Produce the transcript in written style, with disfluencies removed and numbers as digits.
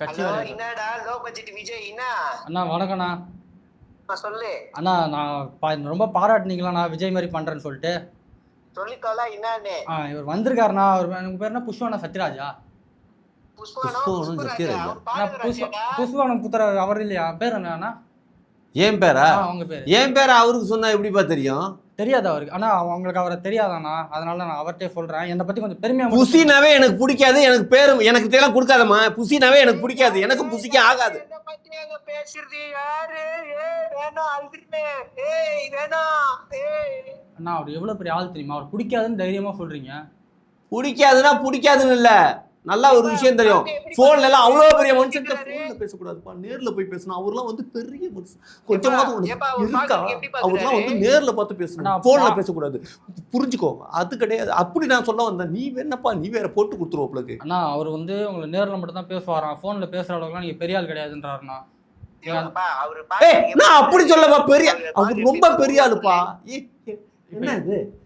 கட்சி ஹலோ, வேலையா? என்னடா லோ பட்ஜெட் விஜய் என்ன? அண்ணா வணக்கண்ணா. சொல்லு. அண்ணா நான் ரொம்ப பாராட்டுனீங்களா விஜய் மாதிரி பண்றேன்னு சொல்லிட்டு. சொல்லிக்கோல என்னன்னு. இவர் வந்திருக்காருண்ணா. அவர் எனக்கு பேர் என்ன, புஷ்வானா சத்யராஜா? புஷ்பவனம் சத்யராஜா. அவர் பாடுறாச்சேடா. புஷ்வானம் புத்திர அவர் இல்லையா? பேர் என்னண்ணா? ஏன் பேரா? அவங்க பேரு. ஏன் பேரா அவருக்கு சொன்னா எப்படிப்பா தெரியும்? தெரியாது அவருக்கு. ஆனா அவங்களுக்கு அவரை தெரியாதாண்ணா, அதனால நான் அவர்கிட்டே சொல்றேன். என்னை பத்தி கொஞ்சம் பெருமையா. புசினாவே எனக்கு பிடிக்காது, எனக்கு பேரும் எனக்கு இதெல்லாம் கொடுக்காதம்மா. புசினாவே எனக்கு பிடிக்காது, எனக்கு புசிக்க ஆகாது. என்ன பத்தி அங்க பேசுறது யாரு? வேணாம் அல்திமே. வேணாம். அண்ணா அவர் எவ்வளவு பெரிய ஆள் தெரியுமா? அவர் பிடிக்காதுன்னு தைரியமா சொல்றீங்க. பிடிக்காதுன்னா பிடிக்காதுன்னு இல்ல, நல்லா ஒரு விஷயம் தெரியும். போன்ல எல்லாம் அவ்வளவு பெரிய மனுஷன் போன்ல பேசக்கூடாதுப்பா, நேர்ல போய் பேசணும். அவர்லாம் வந்து பெரிய மனுஷன், கொஞ்சமாவது இருக்கா? அவர்லாம் வந்து நேர்ல பார்த்து பேசணும், போன்ல பேசக்கூடாது. புரிஞ்சுக்கோ, அது கிடையாது. அப்படி நான் சொல்ல வந்தேன். நீ வேணப்பா, நீ வேற போட்டு கொடுத்துருவோப்லக்கு. அண்ணா அவர் வந்து உங்களை நேர்ல மட்டும் தான் பேசுவாராம், போன்ல பேசுற அளவுக்குலாம் நீங்க பெரிய ஆள் கிடையாதுன்றாருண்ணா. நான் அப்படி சொல்லப்பா, பெரிய அவர் ரொம்ப பெரிய ஆளுப்பா. என்ன இது?